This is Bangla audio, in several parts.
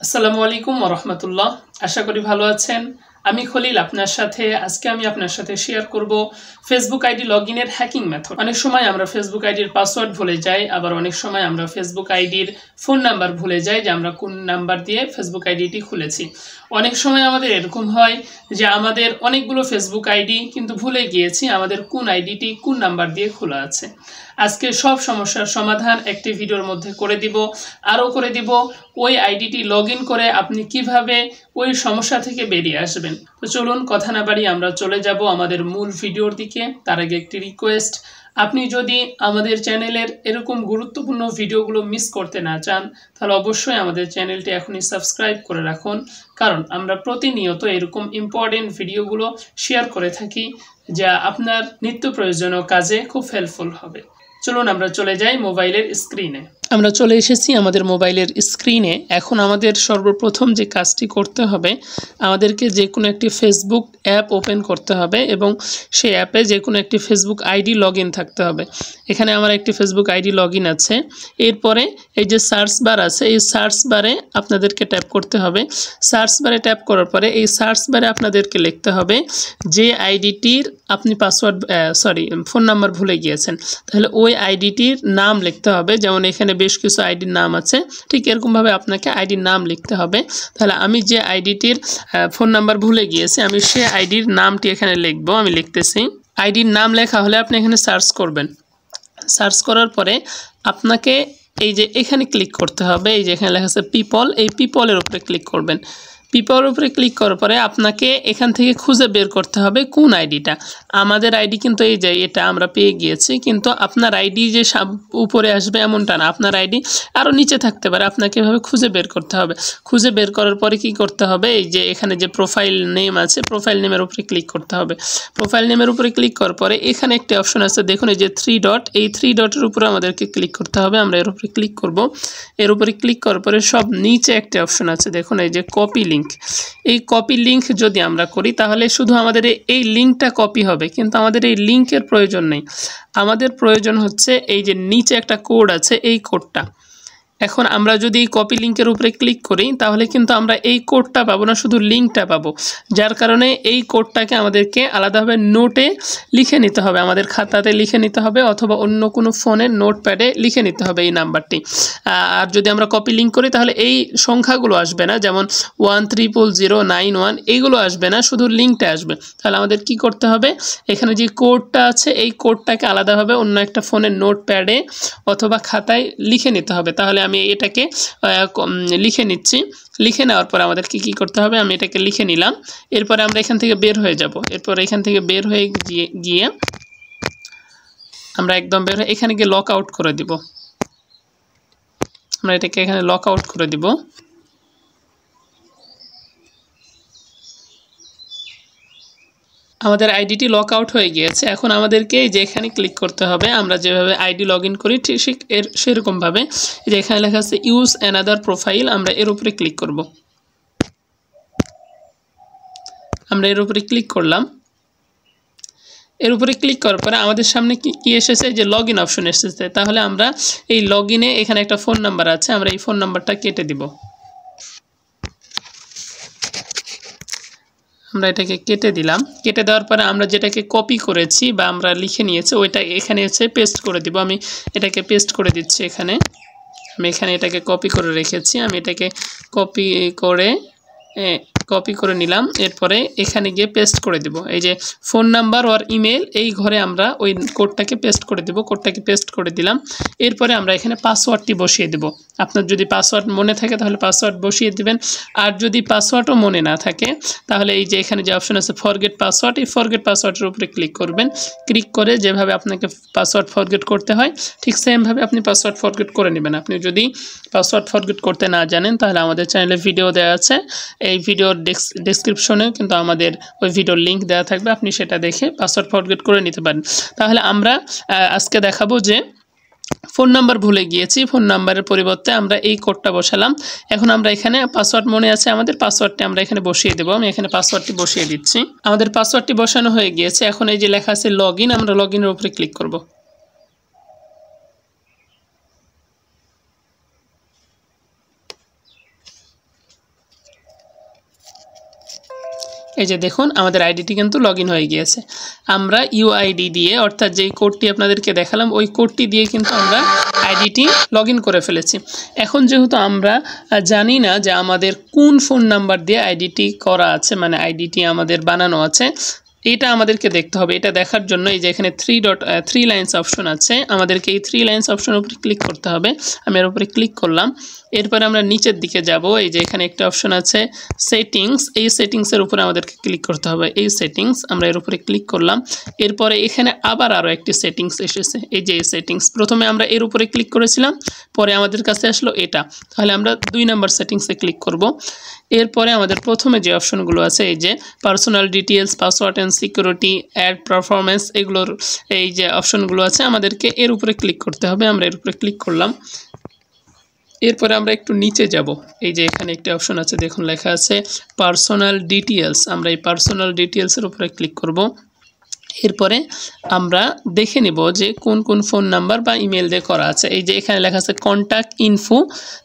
আসসালামু আলাইকুম ওয়া রাহমাতুল্লাহ। আশা করি ভালো আছেন। আমি খলিল আপনার সাথে আজকে আমি আপনার সাথে শেয়ার করব ফেসবুক আইডি লগইনের হ্যাকিং মেথড। অনেক সময় আমরা ফেসবুক আইডির পাসওয়ার্ড ভুলে যাই, আবার অনেক সময় আমরা ফেসবুক আইডির ফোন নাম্বার ভুলে যাই যে আমরা কোন নাম্বার দিয়ে ফেসবুক আইডিটি খুলেছি। অনেক সময় আমাদের এরকম হয় যে আমাদের অনেকগুলো ফেসবুক আইডি কিন্তু ভুলে গিয়েছি আমাদের কোন আইডিটি কোন নাম্বার দিয়ে খোলা আছে। আজকে সব সমস্যার সমাধান একটি ভিডিওর মধ্যে করে দিব, আরও করে দিব ওই আইডিটি লগ ইন করে আপনি কিভাবে ওই সমস্যা থেকে বেরিয়ে আসবেন। তো চলুন কথা না বাড়িয়ে আমরা চলে যাব আমাদের মূল ভিডিওর দিকে। তার আগে একটি রিকোয়েস্ট, আপনি যদি আমাদের চ্যানেলের এরকম গুরুত্বপূর্ণ ভিডিওগুলো মিস করতে না চান তাহলে অবশ্যই আমাদের চ্যানেলটি এখনই সাবস্ক্রাইব করে রাখুন, কারণ আমরা প্রতিনিয়ত এরকম ইম্পর্টেন্ট ভিডিওগুলো শেয়ার করে থাকি যা আপনার নিত্য প্রয়োজনীয় কাজে খুব হেল্পফুল হবে। চলুন আমরা চলে যাই মোবাইলের স্ক্রিনে। আমরা চলে এসেছি আমাদের মোবাইলের স্ক্রিনে। এখন আমাদের সর্বপ্রথম যে কাজটি করতে হবে, আমাদেরকে যে কোনো একটি ফেসবুক অ্যাপ ওপেন করতে হবে এবং সেই অ্যাপে যে কোনো একটি ফেসবুক আইডি লগ ইন থাকতে হবে। এখানে আমার একটি ফেসবুক আইডি লগ ইন আছে। এরপরে এই যে সার্চ বার আছে, এই সার্চ বারে আপনাদেরকে ট্যাপ করতে হবে। সার্চ বারে ট্যাপ করার পরে এই সার্চ বারে আপনাদেরকে লিখতে হবে যে আইডিটির আপনি ফোন নাম্বার ভুলে গিয়েছেন, তাহলে ওই আইডিটির নাম লিখতে হবে। যেমন এখানে বেশ কিছু আইডির নাম আছে, ঠিক এরকমভাবে আপনাকে আইডির নাম লিখতে হবে। তাহলে আমি যে আইডিটির ফোন নাম্বার ভুলে গিয়েছি আমি সে আইডির নামটি এখানে লিখবো। আমি লিখতেছি। আইডির নাম লেখা হলে আপনি এখানে সার্চ করবেন। সার্চ করার পরে আপনাকে এই যে এখানে ক্লিক করতে হবে। এই যে এখানে লেখা আছে পিপল, এই পিপলের উপরে ক্লিক করবেন। পিপলের উপরে ক্লিক করার পরে আপনাকে এখান থেকে খুঁজে বের করতে হবে কোন আইডিটা। আমাদের আইডি কিন্তু এই যে এটা আমরা পেয়ে গিয়েছি, কিন্তু আপনার আইডি যে উপরে আসবে এমনটা না, আপনার আইডি আরও নিচে থাকতে পারে। আপনাকে এভাবে খুঁজে বের করতে হবে। খুঁজে বের করার পরে কি করতে হবে, এই যে এখানে যে প্রোফাইল নেম আছে, প্রোফাইল নেমের উপরে ক্লিক করতে হবে। প্রোফাইল নেমের উপরে ক্লিক করার পরে এখানে একটি অপশন আছে, দেখুন এই যে 3 ডট, এই 3 ডটের উপরে আমাদেরকে ক্লিক করতে হবে। আমরা এর উপরে ক্লিক করব। এর উপরে ক্লিক করার পরে সব নিচে একটা অপশন আছে, দেখুন এই যে কপি লিঙ্ক। এই কপি লিঙ্ক যদি আমরা করি তাহলে শুধু আমাদের এই লিঙ্কটা কপি হবে, কিন্তু আমাদের এই লিঙ্কের প্রয়োজন নেই। আমাদের প্রয়োজন হচ্ছে এই যে নিচে একটা কোড আছে, এই কোডটা। এখন আমরা যদি এই কপি লিঙ্কের উপরে ক্লিক করি তাহলে কিন্তু আমরা এই কোডটা পাবো না, শুধু লিঙ্কটা পাবো। যার কারণে এই কোডটাকে আমাদেরকে আলাদাভাবে নোটে লিখে নিতে হবে, আমাদের খাতাতে লিখে নিতে হবে, অথবা অন্য কোনো ফোনের নোটপ্যাডে লিখে নিতে হবে এই নাম্বারটি। আর যদি আমরা কপি লিঙ্ক করি তাহলে এই সংখ্যাগুলো আসবে না, যেমন 10091 এইগুলো আসবে না, শুধু লিঙ্কটা আসবে। তাহলে আমাদের কি করতে হবে, এখানে যে কোডটা আছে এই কোডটাকে আলাদাভাবে অন্য একটা ফোনের নোটপ্যাডে অথবা খাতায় লিখে নিতে হবে। তাহলে আমি এটাকে লিখে নিচ্ছি। লিখে নেওয়ার পর আমাদেরকে কী করতে হবে, আমি এটাকে লিখে নিলাম। এরপরে আমরা এখান থেকে বের হয়ে যাব। এরপর এখান থেকে বের হয়ে গিয়ে আমরা একদম বের হয়ে এখানে গিয়ে লক আউট করে দিব। আমরা এটাকে এখানে লক আউট করে দিব। আমাদের আইডিটি লক আউট হয়ে গিয়েছে। এখন আমাদেরকে যে এখানে ক্লিক করতে হবে, আমরা যেভাবে আইডি লগ ইন করি ঠিক সেরকমভাবে যে এখানে লেখা আছে ইউজ অ্যানাদার প্রোফাইল, আমরা এর উপরে ক্লিক করব। আমরা এর উপরে ক্লিক করলাম। এর উপরে ক্লিক করার পরে আমাদের সামনে কি এসেছে, যে লগ ইন অপশন এসেছে। তাহলে আমরা এই লগ ইনে এখানে একটা ফোন নাম্বার আছে, আমরা এই ফোন নাম্বারটা কেটে দিব। আমরা এটাকে কেটে দিলাম। কেটে দেওয়ার পরে আমরা যেটাকে কপি করেছি বা আমরা লিখে নিয়েছি ওইটা এখানে এসে পেস্ট করে দিব। আমি এটাকে পেস্ট করে দিচ্ছি। এখানে আমি এটাকে কপি করে রেখেছি। আমি এটাকে কপি করে নিলাম। এরপরে এখানে গিয়ে পেস্ট করে দিব। এই যে ফোন নাম্বার আর ইমেল, এই ঘরে আমরা ওই কোডটাকে পেস্ট করে দেব। কোডটাকে পেস্ট করে দিলাম। এরপরে আমরা এখানে পাসওয়ার্ডটি বসিয়ে দেব। আপনার যদি পাসওয়ার্ড মনে থাকে তাহলে পাসওয়ার্ড বসিয়ে দিবেন, আর যদি পাসওয়ার্ডও মনে না থাকে তাহলে এই যে এখানে যে অপশন আছে ফরগেট পাসওয়ার্ড, এই ফরগেট পাসওয়ার্ডের উপরে ক্লিক করবেন। ক্লিক করে যেভাবে আপনাকে পাসওয়ার্ড ফরগেট করতে হয় ঠিক সেমভাবে আপনি পাসওয়ার্ড ফরগেট করে নেবেন। আপনি যদি পাসওয়ার্ড ফরগেট করতে না জানেন তাহলে আমাদের চ্যানেলে ভিডিও দেওয়া আছে, এই ভিডিওর ডেসক্রিপশনেও কিন্তু আমাদের ওই ভিডিওর লিঙ্ক দেওয়া থাকবে, আপনি সেটা দেখে পাসওয়ার্ড ফরগেট করে নিতে পারেন। তাহলে আমরা আজকে দেখাবো যে ফোন নাম্বার ভুলে গিয়েছি, ফোন নাম্বারের পরিবর্তে আমরা এই কোডটা বসালাম। এখন আমরা এখানে পাসওয়ার্ড মনে আছে আমাদের, পাসওয়ার্ডটি আমরা এখানে বসিয়ে দেবো। আমি এখানে পাসওয়ার্ডটি বসিয়ে দিচ্ছি। আমাদের পাসওয়ার্ডটি বসানো হয়ে গিয়েছে। এখন এই যে লেখা আছে লগ ইন, আমরা লগ ইনের উপরে ক্লিক করব। এই যে দেখুন আমাদের আইডিটি কিন্তু লগ ইন হয়ে গিয়েছে। আমরা ইউআইডি দিয়ে অর্থাৎ যেই কোডটি আপনাদেরকে দেখালাম ওই কোডটি দিয়ে কিন্তু আমরা আইডিটি লগ ইন করে ফেলেছি। এখন যেহেতু আমরা জানি না যে আমাদের কোন ফোন নাম্বার দিয়ে আইডিটি করা আছে, মানে আইডিটি আমাদের বানানো আছে, এটা আমাদেরকে দেখতে হবে। এটা দেখার জন্য এই যে এখানে থ্রি লাইন্স অপশন আছে, আমাদেরকে এই 3 লাইন্স অপশনের উপরে ক্লিক করতে হবে। আমি এর উপরে ক্লিক করলাম। এরপরে আমরা নিচের দিকে যাব। এই যে এখানে একটা অপশন আছে সেটিংস, এই সেটিংসের উপরে আমাদেরকে ক্লিক করতে হবে। এই সেটিংস আমরা এর উপরে ক্লিক করলাম। এরপরে এখানে আবার আরও একটি সেটিংস এসেছে, এই যে এই সেটিংস। প্রথমে আমরা এর উপরে ক্লিক করেছিলাম, পরে আমাদের কাছে আসলো এটা, তাহলে আমরা 2 নম্বর সেটিংসে ক্লিক করব। এরপরে আমাদের প্রথমে যে অপশনগুলো আছে এই যে personal details, password and security, ad performance, এগুলোর এই যে অপশনগুলো আছে আমাদেরকে এর উপরে ক্লিক করতে হবে। আমরা এর উপরে ক্লিক করলাম। এরপরে আমরা একটু নিচে যাব। এই যে এখানে একটা অপশন আছে, দেখুন লেখা আছে পার্সোনাল ডিটেলস। আমরা এই পার্সোনাল ডিটেলসের উপরে ক্লিক করব। এরপরে আমরা দেখে নেব যে কোন কোন ফোন নাম্বার বা ইমেল দিয়ে করা আছে। এই যে এখানে লেখা আছে কন্ট্যাক্ট ইনফো,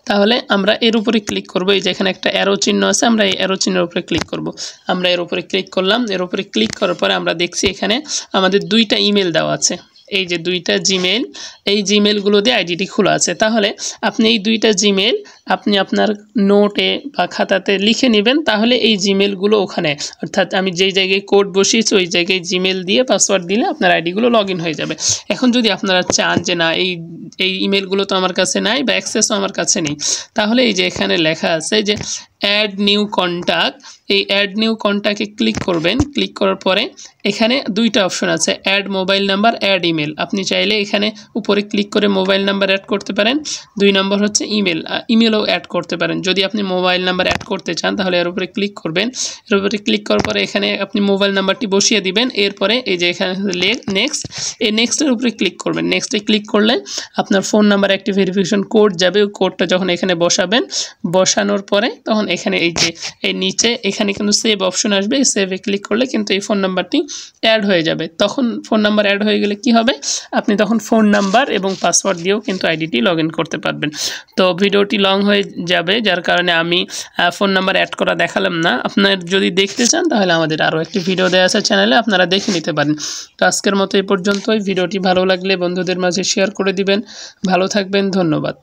তাহলে আমরা এর উপরে ক্লিক করব। এই যে এখানে একটা অ্যারো চিহ্ন আছে, আমরা এই অ্যারো চিহ্নের উপরে ক্লিক করব। আমরা এর উপরে ক্লিক করলাম। এর উপরে ক্লিক করার পরে আমরা দেখছি এখানে আমাদের 2টা ইমেল দেওয়া আছে। এই যে 2টা জিমেল, এই জিমেলগুলো দিয়ে আইডিটি খোলা আছে। তাহলে আপনি এই 2টা জিমেল আপনি আপনার নোটে বা খাতাতে লিখে নেবেন, তাহলে এই জিমেলগুলো ওখানে, অর্থাৎ আমি যেই জায়গায় কোড বসিয়েছি ওই জায়গায় জিমেল দিয়ে পাসওয়ার্ড দিলে আপনার আইডিগুলো লগ ইন হয়ে যাবে। এখন যদি আপনারা চান যে না এই ইমেলগুলো তো আমার কাছে নাই বা অ্যাক্সেসও আমার কাছে নেই, তাহলে এই যে এখানে লেখা আছে যে অ্যাড নিউ কন্ট্যাক্ট, এই অ্যাড নিউ কন্ট্যাক্টে ক্লিক করবেন। ক্লিক করার পরে এখানে 2টা অপশন আছে, add mobile number, add email. আপনি চাইলে এখানে উপরে ক্লিক করে মোবাইল নাম্বার অ্যাড করতে পারেন। 2 নম্বর হচ্ছে ইমেলও অ্যাড করতে পারেন। যদি আপনি মোবাইল নাম্বার অ্যাড করতে চান তাহলে এর উপরে ক্লিক করবেন। এর উপরে ক্লিক করার পরে এখানে আপনি মোবাইল নাম্বারটি বসিয়ে দিবেন। এরপরে এই যে এখানে নেক্সট, এই নেক্সটের উপরে ক্লিক করবেন। নেক্সটে ক্লিক করলে আপনার ফোন নাম্বার একটি ভেরিফিকেশন কোড যাবে। ওই কোডটা যখন এখানে বসাবেন, বসানোর পরে তখন এখানে এই যে এই নিচে এখানে কিন্তু সেভ অপশন আসবে। এই সেভে ক্লিক করলে কিন্তু এই ফোন নাম্বারটি অ্যাড হয়ে যাবে। তখন ফোন নাম্বার অ্যাড হয়ে গেলে কি হবে, আপনি তখন ফোন নাম্বার এবং পাসওয়ার্ড দিয়েও কিন্তু আইডিটি লগ ইন করতে পারবেন। তো ভিডিওটি লং হয়ে যাবে, যার কারণে আমি ফোন নাম্বার অ্যাড করা দেখালাম না। আপনার যদি দেখতে চান তাহলে আমাদের আরও একটি ভিডিও দেওয়া আছে চ্যানেলে, আপনারা দেখে নিতে পারেন। তো আজকের মতো এই পর্যন্তই। ভিডিওটি ভালো লাগলে বন্ধুদের মাঝে শেয়ার করে দিবেন। ভালো থাকবেন, ধন্যবাদ।